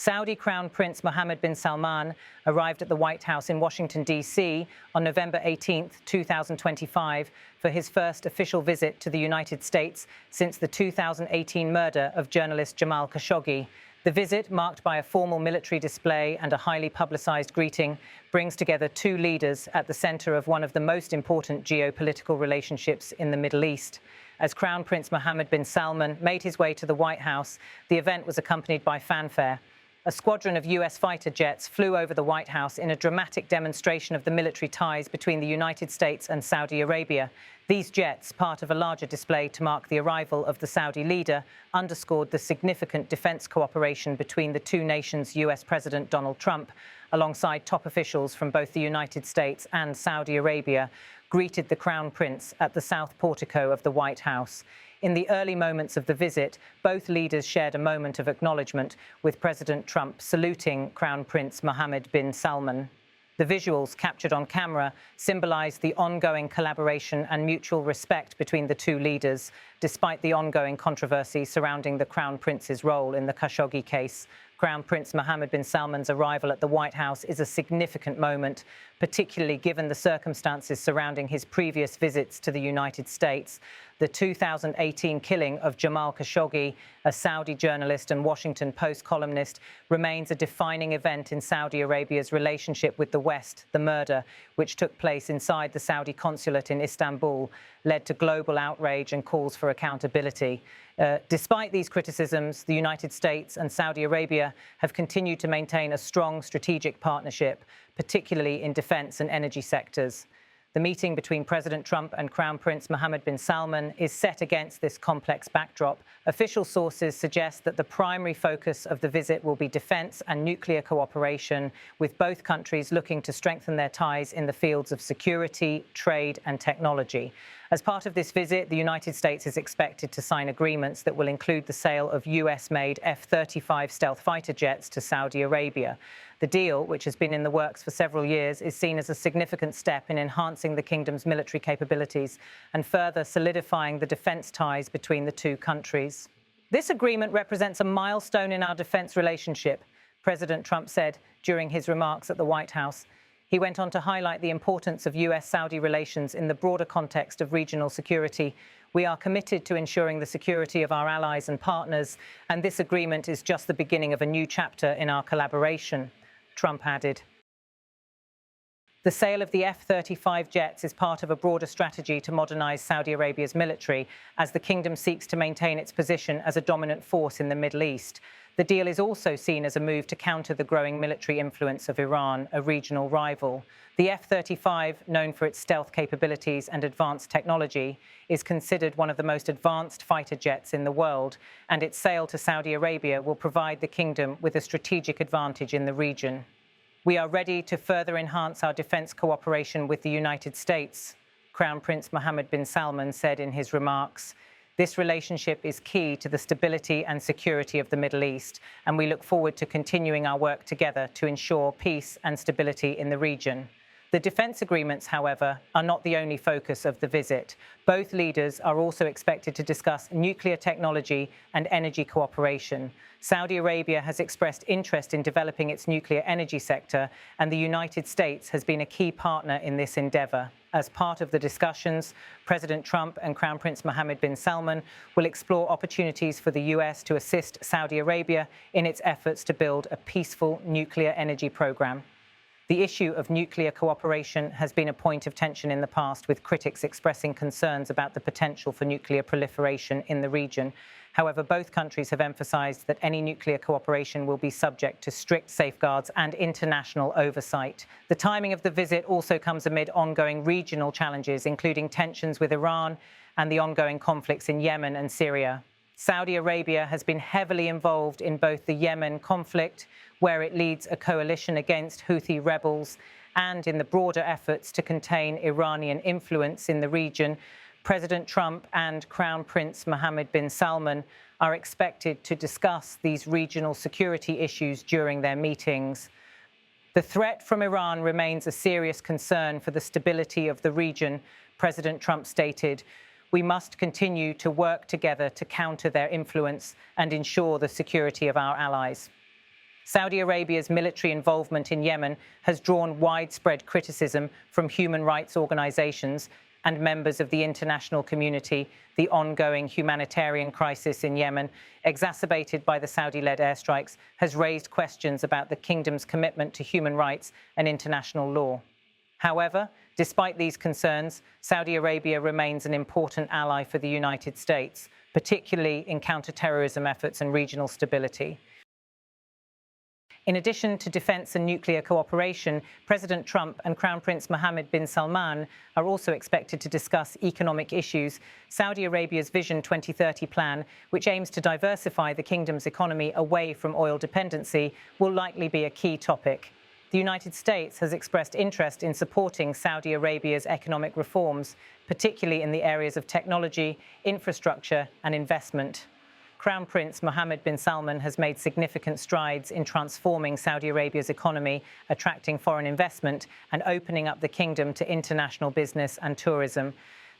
Saudi Crown Prince Mohammed bin Salman arrived at the White House in Washington, D.C. on November 18, 2025, for his first official visit to the United States since the 2018 murder of journalist Jamal Khashoggi. The visit, marked by a formal military display and a highly publicized greeting, brings together two leaders at the center of one of the most important geopolitical relationships in the Middle East. As Crown Prince Mohammed bin Salman made his way to the White House, the event was accompanied by fanfare. A squadron of U.S. fighter jets flew over the White House in a dramatic demonstration of the military ties between the United States and Saudi Arabia. These jets, part of a larger display to mark the arrival of the Saudi leader, underscored the significant defense cooperation between the two nations' U.S. President Donald Trump, alongside top officials from both the United States and Saudi Arabia, greeted the Crown Prince at the south portico of the White House. In the early moments of the visit, both leaders shared a moment of acknowledgement, with President Trump saluting Crown Prince Mohammed bin Salman. The visuals captured on camera symbolise the ongoing collaboration and mutual respect between the two leaders, despite the ongoing controversy surrounding the Crown Prince's role in the Khashoggi case. Crown Prince Mohammed bin Salman's arrival at the White House is a significant moment, particularly given the circumstances surrounding his previous visits to the United States. The 2018 killing of Jamal Khashoggi, a Saudi journalist and Washington Post columnist, remains a defining event in Saudi Arabia's relationship with the West. The murder, which took place inside the Saudi consulate in Istanbul, led to global outrage and calls for accountability. Despite these criticisms, the United States and Saudi Arabia have continued to maintain a strong strategic partnership, particularly in defense and energy sectors. The meeting between President Trump and Crown Prince Mohammed bin Salman is set against this complex backdrop. Official sources suggest that the primary focus of the visit will be defense and nuclear cooperation, with both countries looking to strengthen their ties in the fields of security, trade and technology. As part of this visit, the United States is expected to sign agreements that will include the sale of US-made F-35 stealth fighter jets to Saudi Arabia. The deal, which has been in the works for several years, is seen as a significant step in enhancing the kingdom's military capabilities and further solidifying the defense ties between the two countries. This agreement represents a milestone in our defense relationship, President Trump said during his remarks at the White House. He went on to highlight the importance of US-Saudi relations in the broader context of regional security. We are committed to ensuring the security of our allies and partners, and this agreement is just the beginning of a new chapter in our collaboration, Trump added. The sale of the F-35 jets is part of a broader strategy to modernize Saudi Arabia's military as the kingdom seeks to maintain its position as a dominant force in the Middle East. The deal is also seen as a move to counter the growing military influence of Iran, a regional rival. The F-35, known for its stealth capabilities and advanced technology, is considered one of the most advanced fighter jets in the world, and its sale to Saudi Arabia will provide the kingdom with a strategic advantage in the region. We are ready to further enhance our defense cooperation with the United States, Crown Prince Mohammed bin Salman said in his remarks. This relationship is key to the stability and security of the Middle East, and we look forward to continuing our work together to ensure peace and stability in the region. The defense agreements, however, are not the only focus of the visit. Both leaders are also expected to discuss nuclear technology and energy cooperation. Saudi Arabia has expressed interest in developing its nuclear energy sector, and the United States has been a key partner in this endeavor. As part of the discussions, President Trump and Crown Prince Mohammed bin Salman will explore opportunities for the US to assist Saudi Arabia in its efforts to build a peaceful nuclear energy program. The issue of nuclear cooperation has been a point of tension in the past, with critics expressing concerns about the potential for nuclear proliferation in the region. However, both countries have emphasized that any nuclear cooperation will be subject to strict safeguards and international oversight. The timing of the visit also comes amid ongoing regional challenges, including tensions with Iran and the ongoing conflicts in Yemen and Syria. Saudi Arabia has been heavily involved in both the Yemen conflict, where it leads a coalition against Houthi rebels, and in the broader efforts to contain Iranian influence in the region. President Trump and Crown Prince Mohammed bin Salman are expected to discuss these regional security issues during their meetings. The threat from Iran remains a serious concern for the stability of the region, President Trump stated. We must continue to work together to counter their influence and ensure the security of our allies. Saudi Arabia's military involvement in Yemen has drawn widespread criticism from human rights organizations and members of the international community. The ongoing humanitarian crisis in Yemen, exacerbated by the Saudi-led airstrikes, has raised questions about the kingdom's commitment to human rights and international law. However, despite these concerns, Saudi Arabia remains an important ally for the United States, particularly in counter-terrorism efforts and regional stability. In addition to defense and nuclear cooperation, President Trump and Crown Prince Mohammed bin Salman are also expected to discuss economic issues. Saudi Arabia's Vision 2030 plan, which aims to diversify the kingdom's economy away from oil dependency, will likely be a key topic. The United States has expressed interest in supporting Saudi Arabia's economic reforms, particularly in the areas of technology, infrastructure and investment. Crown Prince Mohammed bin Salman has made significant strides in transforming Saudi Arabia's economy, attracting foreign investment and opening up the kingdom to international business and tourism.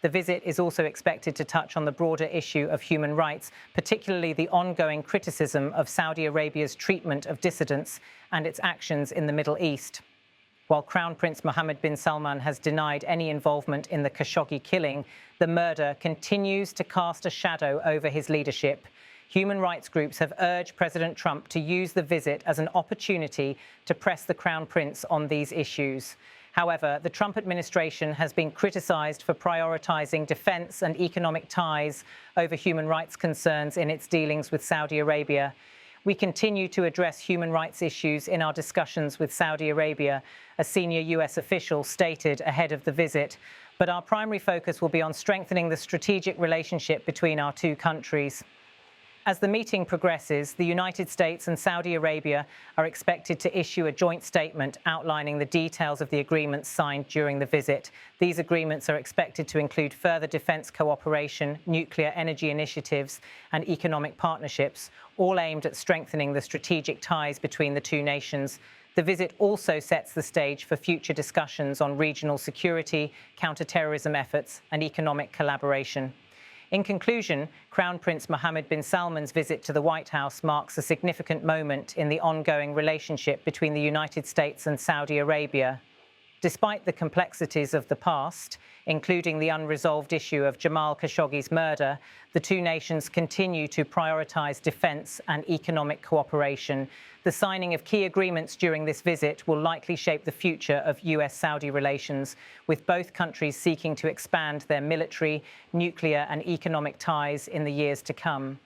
The visit is also expected to touch on the broader issue of human rights, particularly the ongoing criticism of Saudi Arabia's treatment of dissidents and its actions in the Middle East. While Crown Prince Mohammed bin Salman has denied any involvement in the Khashoggi killing, the murder continues to cast a shadow over his leadership. Human rights groups have urged President Trump to use the visit as an opportunity to press the Crown Prince on these issues. However, the Trump administration has been criticized for prioritizing defense and economic ties over human rights concerns in its dealings with Saudi Arabia. We continue to address human rights issues in our discussions with Saudi Arabia, a senior U.S. official stated ahead of the visit, but our primary focus will be on strengthening the strategic relationship between our two countries. As the meeting progresses, the United States and Saudi Arabia are expected to issue a joint statement outlining the details of the agreements signed during the visit. These agreements are expected to include further defense cooperation, nuclear energy initiatives, and economic partnerships, all aimed at strengthening the strategic ties between the two nations. The visit also sets the stage for future discussions on regional security, counter-terrorism efforts, and economic collaboration. In conclusion, Crown Prince Mohammed bin Salman's visit to the White House marks a significant moment in the ongoing relationship between the United States and Saudi Arabia. Despite the complexities of the past, including the unresolved issue of Jamal Khashoggi's murder, the two nations continue to prioritize defense and economic cooperation. The signing of key agreements during this visit will likely shape the future of U.S. Saudi relations, with both countries seeking to expand their military, nuclear and economic ties in the years to come.